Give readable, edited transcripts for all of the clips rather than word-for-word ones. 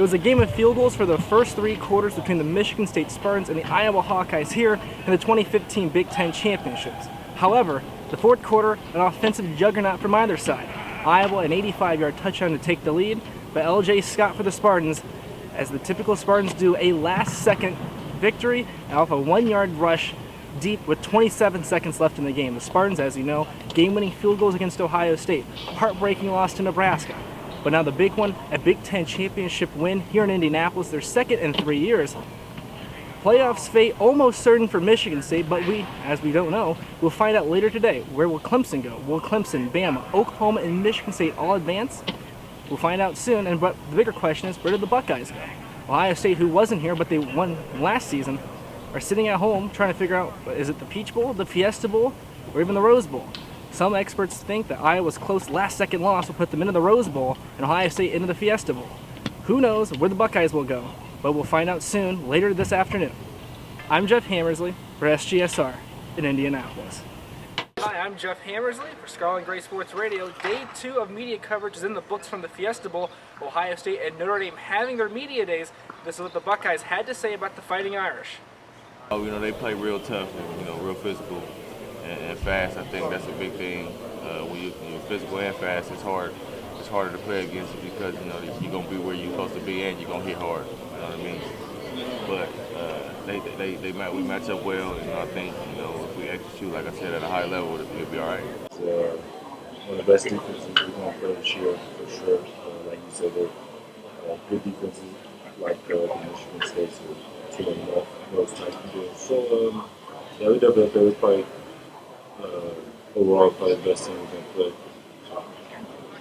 was a game of field goals for the first 3 quarters between the Michigan State Spartans and the Iowa Hawkeyes here in the 2015 Big Ten Championships. However, the fourth quarter, an offensive juggernaut from either side. Iowa an 85-yard touchdown to take the lead, but L.J. Scott for the Spartans, as the typical Spartans do, a last-second victory off a 1-yard rush deep with 27 seconds left in the game. The Spartans, as you know, game-winning field goals against Ohio State, heartbreaking loss to Nebraska. But now the big one, a Big Ten championship win here in Indianapolis, their second in 3 years. Playoffs fate almost certain for Michigan State, but we, as we don't know, we'll find out later today. Where will Clemson go? Will Clemson, Bama, Oklahoma, and Michigan State all advance? We'll find out soon, and but the bigger question is, where did the Buckeyes go? Ohio State, who wasn't here, but they won last season, are sitting at home trying to figure out, is it the Peach Bowl, the Fiesta Bowl, or even the Rose Bowl? Some experts think that Iowa's close last-second loss will put them into the Rose Bowl and Ohio State into the Fiesta Bowl. Who knows where the Buckeyes will go, but we'll find out soon, later this afternoon. I'm Geoff Hammersley for SGSR in Indianapolis. Hi, I'm Geoff Hammersley for Scarlet Gray Sports Radio. Day 2 of media coverage is in the books from the Fiesta Bowl. Ohio State and Notre Dame having their media days. This is what the Buckeyes had to say about the Fighting Irish. They play real tough and, real physical and fast. I think that's a big thing. When you're physical and fast, it's hard. It's harder to play against you because, you're going to be where you're supposed to be and you're going to hit hard. You know what I mean? But we match up well, and I think, if we execute, like I said, at a high level, it'll be all right. It's one of the best defenses we're going to play this year, for sure. Like you said, they're good defenses, like the Michigan State, so team off those types of deals. So, we definitely feel it's probably, overall, probably the best team we can play.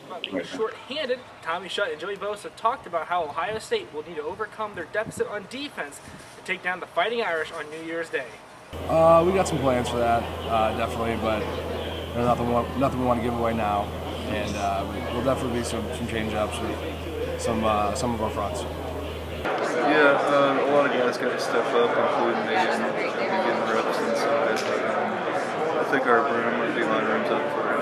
About being short-handed, Tommy Shutt and Joey Bosa talked about how Ohio State will need to overcome their deficit on defense to take down the Fighting Irish on New Year's Day. We got some plans for that, definitely, but there's nothing we want to give away now, and we'll definitely be some change-ups with some of our fronts. Yeah, a lot of guys got to step up, including me, and be getting reps inside. I think our D-line room's up for it.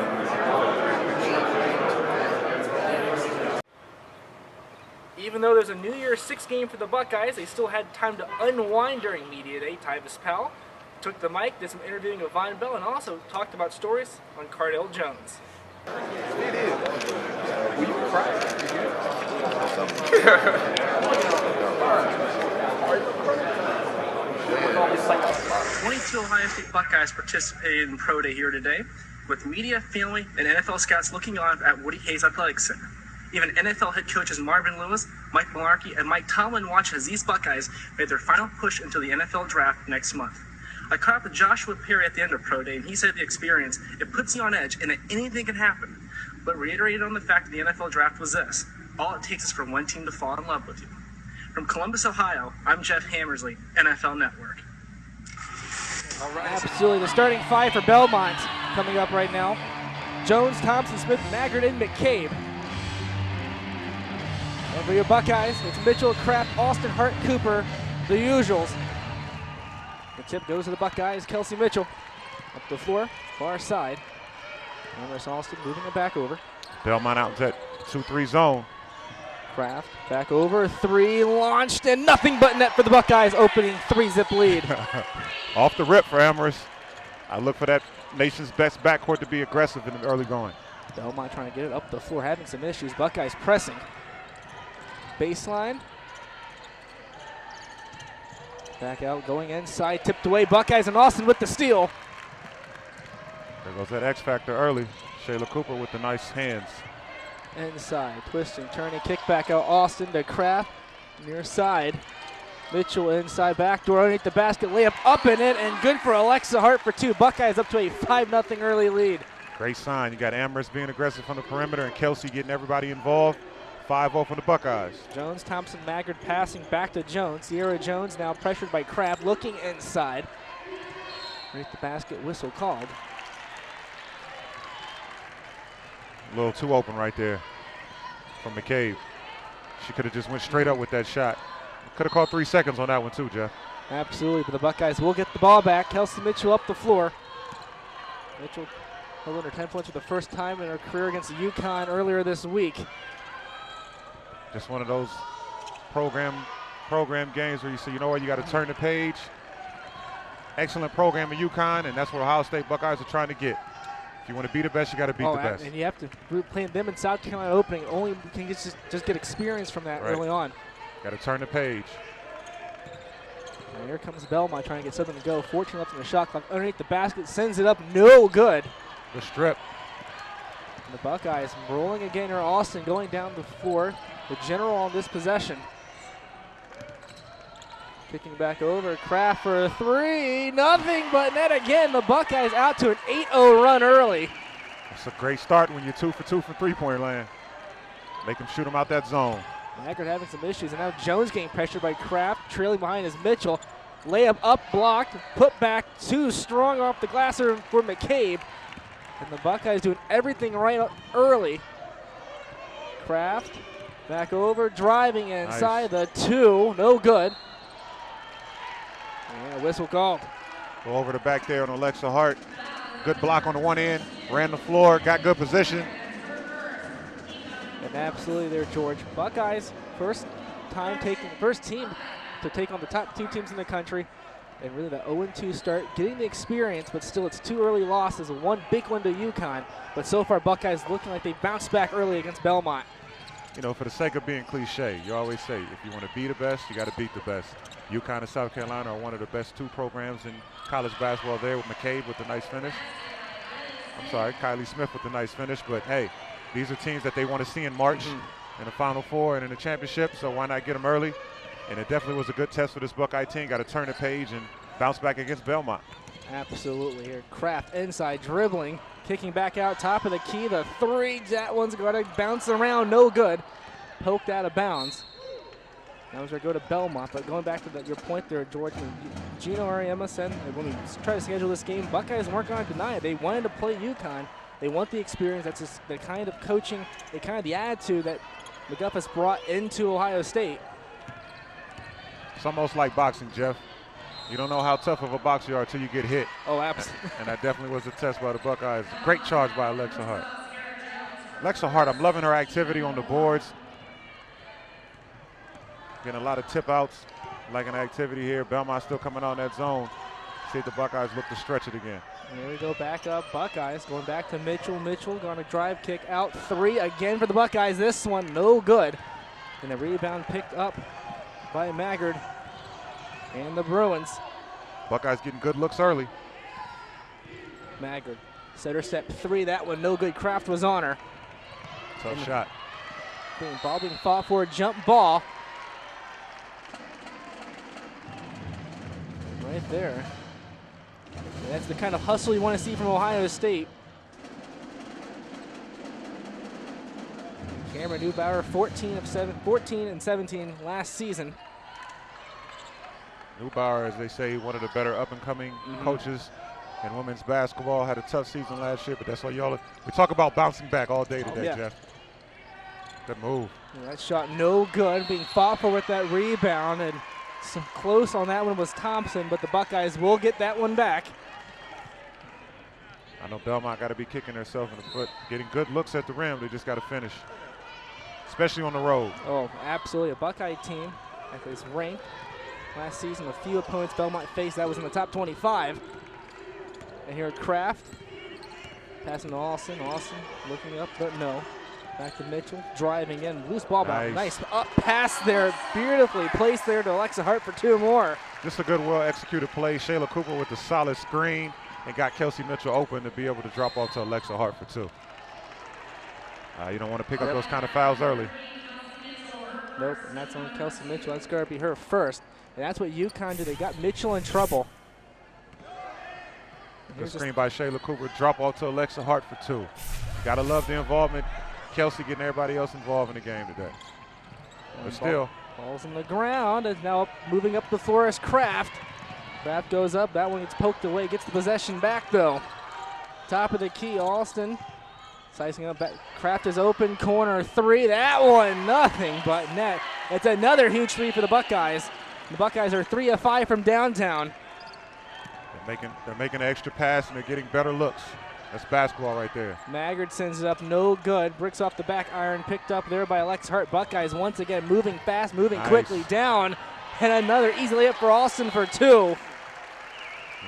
Even though there's a New Year's Six game for the Buckeyes, they still had time to unwind during Media Day. Tyvis Powell took the mic, did some interviewing with Von Bell, and also talked about stories on Cardell Jones. Will you cry? 22 Ohio State Buckeyes participated in Pro Day here today, with media, family, and NFL scouts looking on at Woody Hayes Athletic Center. Even NFL head coaches Marvin Lewis, Mike Mularkey, and Mike Tomlin watched as these Buckeyes made their final push into the NFL draft next month. I caught up with Joshua Perry at the end of Pro Day, and he said the experience, it puts you on edge and that anything can happen, but reiterated on the fact that the NFL draft was this: all it takes is for one team to fall in love with you. From Columbus, Ohio, I'm Geoff Hammersley, NFL Network. All right. Absolutely. The starting five for Belmont coming up right now: Jones, Thompson, Smith, Maggard, and McCabe. And for your Buckeyes, it's Mitchell, Kraft, Austin, Hart, Cooper, the usuals. The tip goes to the Buckeyes. Kelsey Mitchell up the floor, far side. Amherst Austin moving it back over. Belmont out to that 2-3 zone. Kraft back over, 3 launched, and nothing but net for the Buckeyes, opening 3-zip lead. Off the rip for Amherst. I look for that nation's best backcourt to be aggressive in the early going. Belmont trying to get it up the floor, having some issues. Buckeyes pressing. Baseline. Back out, going inside, tipped away. Buckeyes and Austin with the steal. There goes that X factor early. Shayla Cooper with the nice hands. Inside, twisting, turning, kick back out. Austin to Kraft, near side. Mitchell inside, backdoor underneath the basket, layup up and in, and good for Alexa Hart for 2. Buckeyes up to a 5-0 early lead. Great sign. You got Amherst being aggressive from the perimeter and Kelsey getting everybody involved. 5-0 for the Buckeyes. Jones, Thompson, Maggard passing back to Jones. Sierra Jones now pressured by Kraft, looking inside. Underneath the basket, whistle called. A little too open right there from McCabe. She could have just went straight up with that shot. Could have called 3 seconds on that one too, Geoff. Absolutely, but the Buckeyes will get the ball back. Kelsey Mitchell up the floor. Mitchell held under 10 points for the first time in her career against UConn earlier this week. Just one of those program games where you say, you know what, you got to turn the page. Excellent program in UConn, and that's what Ohio State Buckeyes are trying to get. If you want to be the best, you got to beat the best. And you have to play them in South Carolina opening. Only can just get experience from that early on. Got to turn the page. And here comes Belmont trying to get something to go. 14 left in the shot clock. Underneath the basket, sends it up, no good. The strip. And the Buckeyes rolling again here. Austin going down the floor. The general on this possession. Kicking back over, Kraft for a three. Nothing but net again. The Buckeyes out to an 8-0 run early. It's a great start when you're 2 for 2 from three-point land. Make them shoot them out that zone. Maggard having some issues, and now Jones getting pressured by Kraft. Trailing behind is Mitchell. Layup up, blocked, put back, too strong off the glass for McCabe. And the Buckeyes doing everything right early. Kraft back over, driving inside the two, no good. And a whistle called. Go over the back there on Alexa Hart. Good block on the one end, ran the floor, got good position. And absolutely there, George. Buckeyes, first team to take on the top 2 teams in the country. And really the 0-2 start, getting the experience, but still it's 2 early losses, one big one to UConn. But so far Buckeyes looking like they bounced back early against Belmont. You know, for the sake of being cliche, you always say, if you want to be the best, you got to beat the best. UConn and South Carolina are one of the best 2 programs in college basketball there, with McCabe with the nice finish. I'm sorry, Kylie Smith with the nice finish, but hey, these are teams that they want to see in March in the Final Four and in the championship, so why not get them early? And it definitely was a good test for this Buckeye team. Got to turn the page and bounce back against Belmont. Absolutely here. Kraft inside dribbling, kicking back out, top of the key. The three, that one's going to bounce around, no good. Poked out of bounds. Now as we go to Belmont, but going back to your point there, George, Gino Ariema said when we try to schedule this game, Buckeyes weren't going to deny it. They wanted to play UConn. They want the experience. That's just the kind of coaching, the attitude that McGuff has brought into Ohio State. It's almost like boxing, Geoff. You don't know how tough of a boxer you are until you get hit. Oh, absolutely. And that definitely was a test by the Buckeyes. Great charge by Alexa Hart. Alexa Hart, I'm loving her activity on the boards. Getting a lot of tip outs, like an activity here. Belmont still coming on that zone. See if the Buckeyes look to stretch it again. Here we go, back up, Buckeyes. Going back to Mitchell. Mitchell going to drive, kick out. 3 again for the Buckeyes. This one, no good. And the rebound picked up by Maggard and the Bruins. Buckeyes getting good looks early. Maggard, setter step 3. That one, no good. Kraft was on her. Tough shot. Ball being fought for a jump ball. Right there. And that's the kind of hustle you want to see from Ohio State. Cameron Neubauer, 14 and 17 last season. Neubauer, as they say, one of the better up-and-coming coaches in women's basketball. Had a tough season last year, but that's why we talk about bouncing back all day today, Geoff. Good move. Yeah, that shot no good, being fought for with that rebound, and so close on that one was Thompson, but the Buckeyes will get that one back. I know Belmont got to be kicking herself in the foot, getting good looks at the rim. They just got to finish, especially on the road. Oh, absolutely. A Buckeye team that is ranked last season. A few opponents Belmont faced, that was in the top 25. And here Kraft passing to Austin. Austin looking up, but no. Back to Mitchell, driving in, loose ball back. Nice up pass there, beautifully placed there to Alexa Hart for 2 more. Just a good, well-executed play. Shayla Cooper with the solid screen and got Kelsey Mitchell open to be able to drop off to Alexa Hart for 2. You don't want to pick up those kind of fouls early. Nope, and that's on Kelsey Mitchell. That's going to be her first. And that's what UConn did. They got Mitchell in trouble. Good screen by Shayla Cooper. Drop off to Alexa Hart for 2. Got to love the involvement. Kelsey getting everybody else involved in the game today. But still. Ball's on the ground, and now moving up the floor is Kraft. Kraft goes up. That one gets poked away. Gets the possession back, though. Top of the key, Alston. Sizing up back. Kraft is open. Corner 3. That one, nothing but net. It's another huge lead for the Buckeyes. The Buckeyes are 3 of 5 from downtown. They're making an extra pass, and they're getting better looks. That's basketball right there. Maggard sends it up, no good. Bricks off the back iron, picked up there by Alexa Hart. Buckeyes once again moving fast, moving quickly down. And another easy layup for Austin for 2.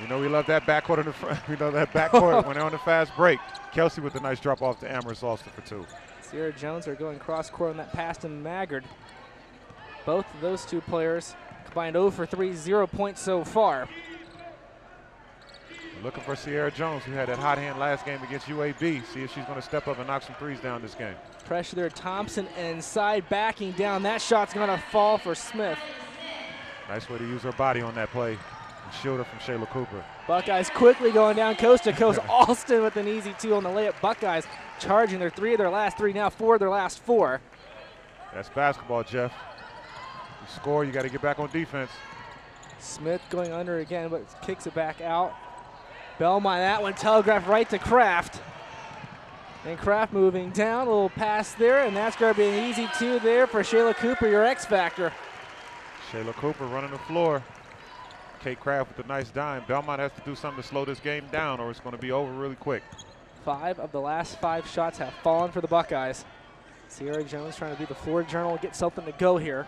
You know we love that backcourt in the front. We know that backcourt when they're on the fast break. Kelsey with the nice drop off to Amherst Austin for 2. Sierra Jones are going cross court on that pass to Maggard. Both of those two players combined 0 for 3, 0 points so far. Looking for Sierra Jones, who had that hot hand last game against UAB. See if she's going to step up and knock some threes down this game. Pressure there, Thompson inside, backing down. That shot's going to fall for Smith. Nice way to use her body on that play and shield her from Shayla Cooper. Buckeyes quickly going down coast to coast. Alston with an easy 2 on the layup. Buckeyes charging their 3 of their last 3, now 4 of their last 4. That's basketball, Geoff. You score, you got to get back on defense. Smith going under again, but kicks it back out. Belmont, that one telegraphed right to Kraft. And Kraft moving down, a little pass there, and that's going to be an easy 2 there for Shayla Cooper, your X factor. Shayla Cooper running the floor. Kate Kraft with a nice dime. Belmont has to do something to slow this game down or it's going to be over really quick. 5 of the last 5 shots have fallen for the Buckeyes. Sierra Jones trying to be the floor general, get something to go here.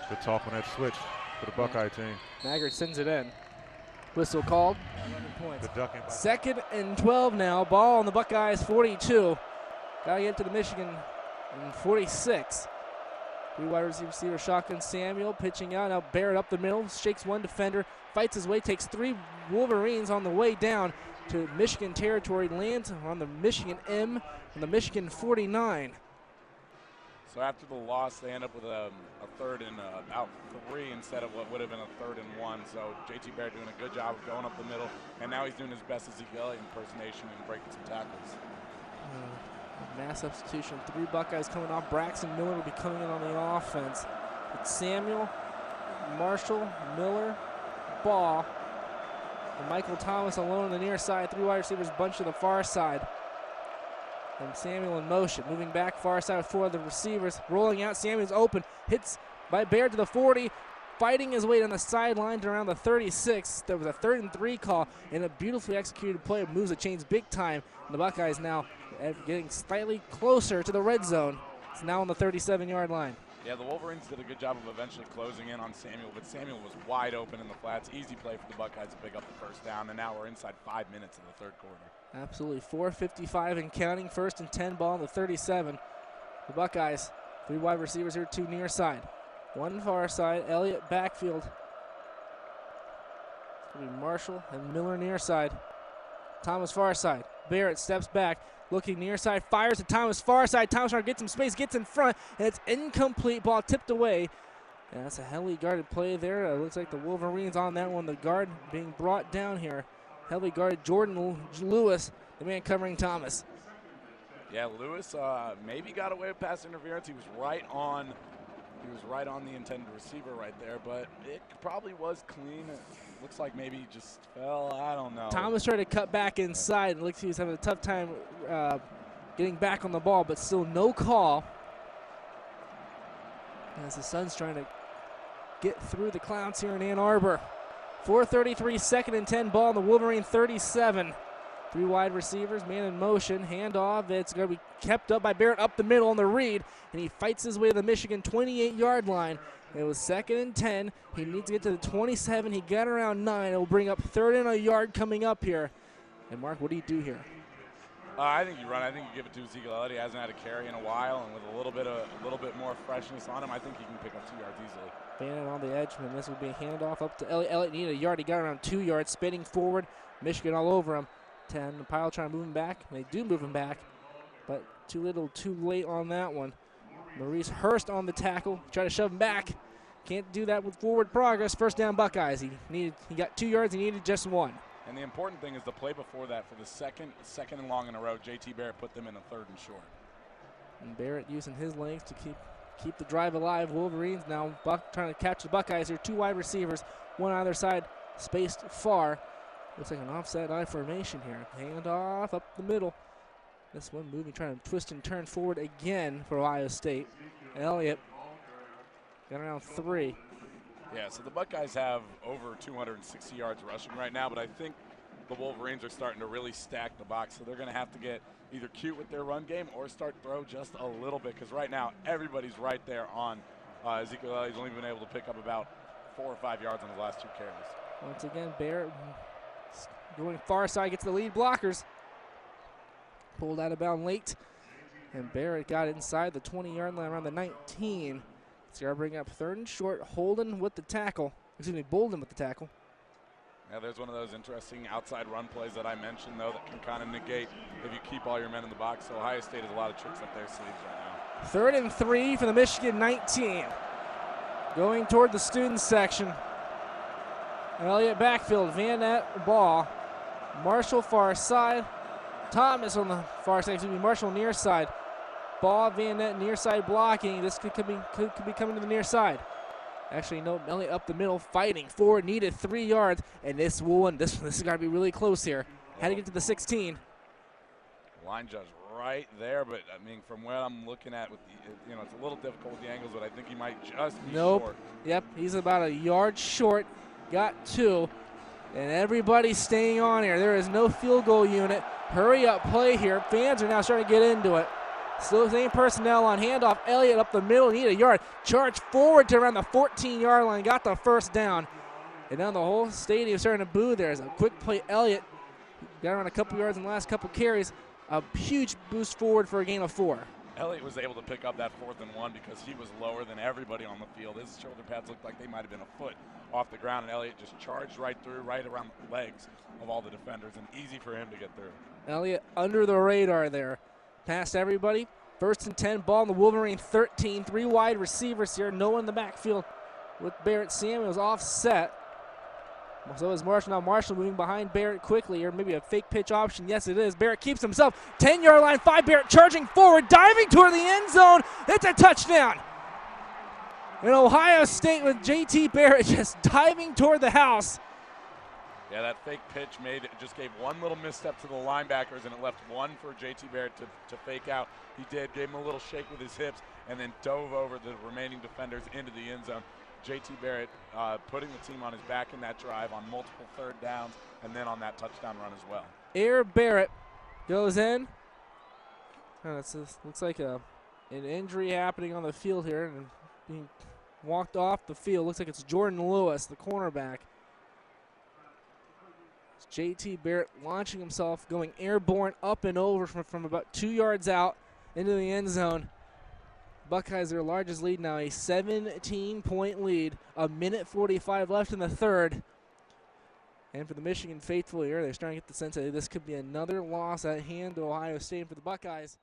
Good talk on that switch for the Buckeye team. Maggard sends it in. Whistle called. Good ducking. 2nd and 12 now. Ball on the Buckeyes 42. Got to get to the Michigan in 46. 3 wide receiver shotgun. Samuel pitching out. Now Barrett up the middle. Shakes one defender. Fights his way. Takes 3 Wolverines on the way down to Michigan territory. Lands on the Michigan M on the Michigan 49. So after the loss, they end up with a 3rd and about 3 instead of what would have been a 3rd and 1. So JT Barrett doing a good job of going up the middle, and now he's doing his best Ezekiel Elliott impersonation and breaking some tackles. Mass substitution. 3 Buckeyes coming off. Braxton Miller will be coming in on the offense. It's Samuel, Marshall, Miller, Ball, and Michael Thomas alone on the near side. 3 wide receivers bunch to the far side. And Samuel in motion, moving back far side with 4 of the receivers. Rolling out, Samuel's open, hits by Baird to the 40, fighting his way down the sideline to around the 36. There was a 3rd and 3 call, and a beautifully executed play moves the chains big time. And the Buckeyes now getting slightly closer to the red zone. It's now on the 37-yard line. Yeah, the Wolverines did a good job of eventually closing in on Samuel, but Samuel was wide open in the flats. Easy play for the Buckeyes to pick up the 1st down, and now we're inside 5 minutes in the 3rd quarter. Absolutely. 4:55 and counting. 1st and 10 ball on the 37. The Buckeyes, 3 wide receivers here, 2 near side. 1 far side, Elliott backfield. It's going to be Marshall and Miller near side. Thomas far side. Barrett steps back, looking near side, fires to Thomas far side. Thomas trying to get some space, gets in front, and it's incomplete. Ball tipped away. And that's a heavily guarded play there. It looks like the Wolverines on that one. The guard being brought down here. Heavily guarded Jordan Lewis, the man covering Thomas. Yeah, Lewis maybe got away with pass interference. He was right on the intended receiver right there, but it probably was clean. It looks like maybe he just fell. I don't know. Thomas tried to cut back inside. It looks like he was having a tough time getting back on the ball, but still no call. As the Suns trying to get through the clouds here in Ann Arbor. 4:33, 2nd and 10 ball on the Wolverine 37. 3 wide receivers, man in motion, handoff. It's going to be kept up by Barrett up the middle on the read, and he fights his way to the Michigan 28-yard line. It was 2nd and 10. He needs to get to the 27. He got around 9. It will bring up 3rd and a yard coming up here. And Mark, what do you do here? I think you run. I think you give it to Ezekiel Elliott. He hasn't had a carry in a while, and with a little bit more freshness on him, I think he can pick up 2 yards easily. Bannon on the edge, and this will be a handoff up to Elliott. Elliott needed a yard. He got around 2 yards, spinning forward. Michigan all over him. 10. The pile trying to move him back. They do move him back, but too little, too late on that one. Maurice Hurst on the tackle. Try to shove him back. Can't do that with forward progress. 1st down Buckeyes. He got 2 yards. He needed just 1. And the important thing is the play before that for the second and long in a row. JT Barrett put them in a 3rd and short. And Barrett using his length to keep the drive alive. Wolverines now trying to catch the Buckeyes here. 2 wide receivers, 1 on either side, spaced far. Looks like an offset I formation here. Handoff up the middle. This one moving, trying to twist and turn forward again for Ohio State. Elliott got around 3. Yeah, so the Buckeyes have over 260 yards rushing right now, but I think the Wolverines are starting to really stack the box, so they're going to have to get either cute with their run game or start throw just a little bit, because right now everybody's right there on Ezekiel Elliott's only been able to pick up about 4 or 5 yards on his last 2 carries. Once again, Barrett going far side, gets the lead blockers. Pulled out of bound late, and Barrett got inside the 20-yard line around the 19. It's going to bring up 3rd and short. Bolden with the tackle. Yeah, there's one of those interesting outside run plays that I mentioned, though, that can kind of negate if you keep all your men in the box. So Ohio State has a lot of tricks up their sleeves right now. 3rd and 3 for the Michigan 19. Going toward the student section. Elliott backfield, Van Nett ball. Marshall far side. Thomas on the far side, Marshall near side. Ball, Van Nett near side blocking. This could be coming to the near side. Actually, no, Elliott up the middle, fighting forward, needed 3 yards, and this has got to be really close here. Had to get to the 16. Line judge right there, but I mean, from what I'm looking at, with the, it's a little difficult with the angles, but I think he might just be short. Yep, he's about a yard short. Got 2, and everybody's staying on here. There is no field goal unit. Hurry up play here. Fans are now starting to get into it. Still the same personnel on handoff. Elliott up the middle, need a yard. Charge forward to around the 14-yard line. Got the first down. And now the whole stadium starting to boo. There's a quick play. Elliott got around a couple yards in the last couple carries. A huge boost forward for a gain of 4. Elliott was able to pick up that 4th and 1 because he was lower than everybody on the field. His shoulder pads looked like they might have been a foot off the ground, and Elliott just charged right through, right around the legs of all the defenders, and easy for him to get through. Elliott under the radar there. Past everybody. 1st and 10, ball in the Wolverine 13. 3 wide receivers here. No one in the backfield with Barrett. Samuels offset. So is Marshall. Now Marshall moving behind Barrett quickly, or maybe a fake pitch option. Yes, it is. Barrett keeps himself. 10-yard line, 5. Barrett charging forward, diving toward the end zone. It's a touchdown. And Ohio State with J.T. Barrett just diving toward the house. Yeah, that fake pitch just gave one little misstep to the linebackers, and it left one for J.T. Barrett to fake out. He gave him a little shake with his hips, and then dove over the remaining defenders into the end zone. J.T. Barrett putting the team on his back in that drive on multiple 3rd downs, and then on that touchdown run as well. Air Barrett goes in. Looks like an injury happening on the field here, and being walked off the field. Looks like it's Jordan Lewis, the cornerback. J.T. Barrett launching himself, going airborne up and over from about 2 yards out into the end zone. Buckeyes their largest lead now, a 17-point lead. 1:45 left in the 3rd. And for the Michigan faithful here, they're starting to get the sense that this could be another loss at hand to Ohio State. For the Buckeyes,